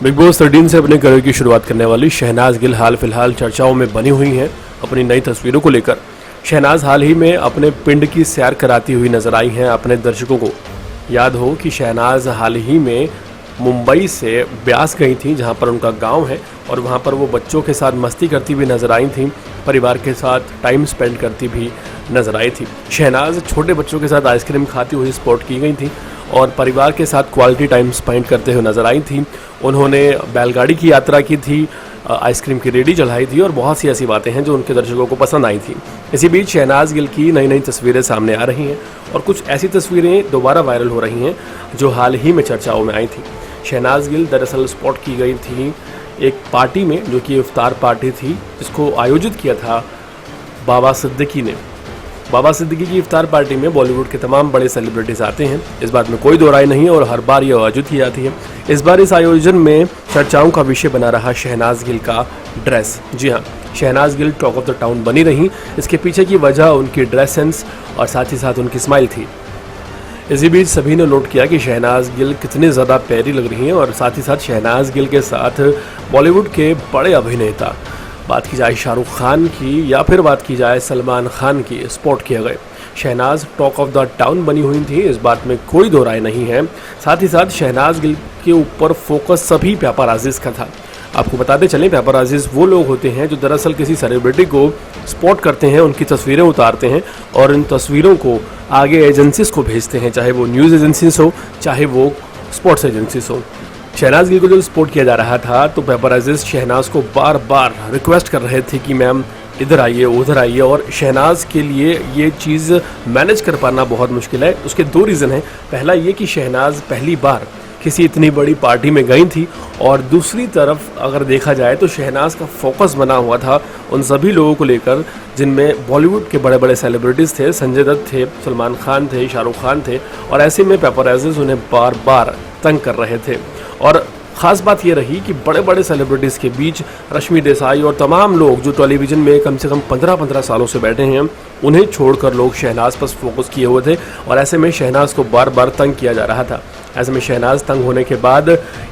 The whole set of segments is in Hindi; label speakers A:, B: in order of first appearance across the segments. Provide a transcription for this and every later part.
A: बिग बॉस 13 से अपने करियर की शुरुआत करने वाली शहनाज गिल हाल फिलहाल चर्चाओं में बनी हुई हैं अपनी नई तस्वीरों को लेकर। शहनाज हाल ही में अपने पिंड की सैर कराती हुई नजर आई हैं अपने दर्शकों को। याद हो कि शहनाज हाल ही में मुंबई से ब्यास गई थी, जहां पर उनका गांव है, और वहां पर वो बच्चों के साथ मस्ती करती हुई नजर आई थी, परिवार के साथ टाइम स्पेंड करती भी नजर आई थी। शहनाज छोटे बच्चों के साथ आइसक्रीम खाती हुई स्पॉट की गई थी और परिवार के साथ क्वालिटी टाइम स्पेंड करते हुए नजर आई थी। उन्होंने बैलगाड़ी की यात्रा की थी, आइसक्रीम की रेडी चढ़ाई थी और बहुत सी ऐसी बातें हैं जो उनके दर्शकों को पसंद आई थी। इसी बीच शहनाज गिल की नई नई तस्वीरें सामने आ रही हैं और कुछ ऐसी तस्वीरें दोबारा वायरल हो रही हैं जो हाल ही में चर्चाओं में आई थी। शहनाज गिल दरअसल स्पॉट की गई थी एक पार्टी में, जो कि इफ्तार पार्टी थी, जिसको आयोजित किया था बाबा सिद्दीकी ने। बाबा सिद्दीकी की इफ्तार पार्टी में बॉलीवुड के तमाम बड़े सेलिब्रिटीज आते हैं, इस बात में कोई दो राय नहीं है, और हर बार ये आयोजित की जाती है। इस बार इस आयोजन में चर्चाओं का विषय बना रहा शहनाज गिल का ड्रेस। जी हाँ, Shehnaaz Gill talk of the town बनी रही। इसके पीछे की वजह उनकी ड्रेस सेंस और साथ ही साथ उनकी स्माइल थी। इसी बीच सभी ने नोट किया कि शहनाज गिल कितनी ज़्यादा प्यारी लग रही हैं, और साथ ही साथ शहनाज गिल के साथ बॉलीवुड के बड़े अभिनेता, बात की जाए शाहरुख खान की या फिर बात की जाए सलमान खान की, स्पॉट किए गए। Shehnaaz talk of the town बनी हुई थी, इस बात में कोई दो राय नहीं है। साथ ही साथ शहनाज गिल के ऊपर फोकस सभी पेपराजीज का था। आपको बताते चलें, पेपराजीज वो लोग होते हैं जो दरअसल किसी सेलिब्रिटी को स्पॉट करते हैं, उनकी तस्वीरें उतारते हैं और इन तस्वीरों को आगे एजेंसीज को भेजते हैं, चाहे वो न्यूज़ एजेंसीज हो, चाहे वो स्पोर्ट्स एजेंसीज हो। शहनाज गिल को जब सपोर्ट किया जा रहा था तो पेपराजीज शहनाज को बार बार रिक्वेस्ट कर रहे थे कि मैम इधर आइए, उधर आइए, और शहनाज के लिए ये चीज़ मैनेज कर पाना बहुत मुश्किल है। उसके दो रीज़न हैं। पहला ये कि शहनाज पहली बार किसी इतनी बड़ी पार्टी में गई थी, और दूसरी तरफ अगर देखा जाए तो शहनाज का फोकस बना हुआ था उन सभी लोगों को लेकर जिनमें बॉलीवुड के बड़े बड़े सेलिब्रिटीज़ थे, संजय दत्त थे, सलमान खान थे, शाहरुख खान थे, और ऐसे में पेपराजीज उन्हें बार बार तंग कर रहे थे। और ख़ास बात ये रही कि बड़े बड़े सेलिब्रिटीज़ के बीच रश्मि देसाई और तमाम लोग जो टेलीविज़न में कम से कम 15-15 सालों से बैठे हैं, उन्हें छोड़कर लोग शहनाज पर फोकस किए हुए थे, और ऐसे में शहनाज को बार बार तंग किया जा रहा था। ऐसे में शहनाज तंग होने के बाद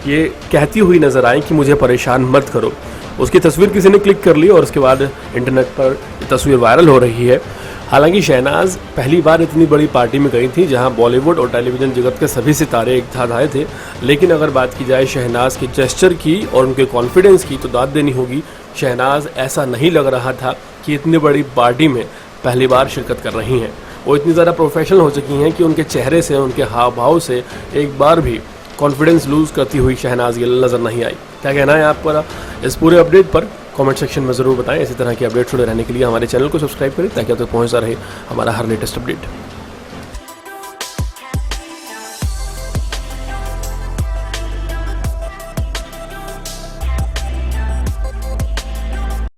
A: ये कहती हुई नज़र आई कि मुझे परेशान मत करो। उसकी तस्वीर किसी ने क्लिक कर ली और उसके बाद इंटरनेट पर तस्वीर वायरल हो रही है। हालांकि शहनाज पहली बार इतनी बड़ी पार्टी में गई थी जहां बॉलीवुड और टेलीविज़न जगत के सभी सितारे एक साथ आए थे, लेकिन अगर बात की जाए शहनाज की जेस्चर की और उनके कॉन्फिडेंस की तो दाद देनी होगी। शहनाज ऐसा नहीं लग रहा था कि इतनी बड़ी पार्टी में पहली बार शिरकत कर रही हैं। वो इतनी ज़्यादा प्रोफेशनल हो चुकी हैं कि उनके चेहरे से, उनके हाव भाव से एक बार भी कॉन्फिडेंस लूज़ करती हुई शहनाज गिल नज़र नहीं आई। क्या कहना है आपका इस पूरे अपडेट पर? कमेंट सेक्शन में ज़रूर बताएं। इसी तरह की अपडेट जुड़े रहने के लिए हमारे चैनल को सब्सक्राइब करें ताकि आप तक पहुंचता रहे हमारा हर लेटेस्ट अपडेट।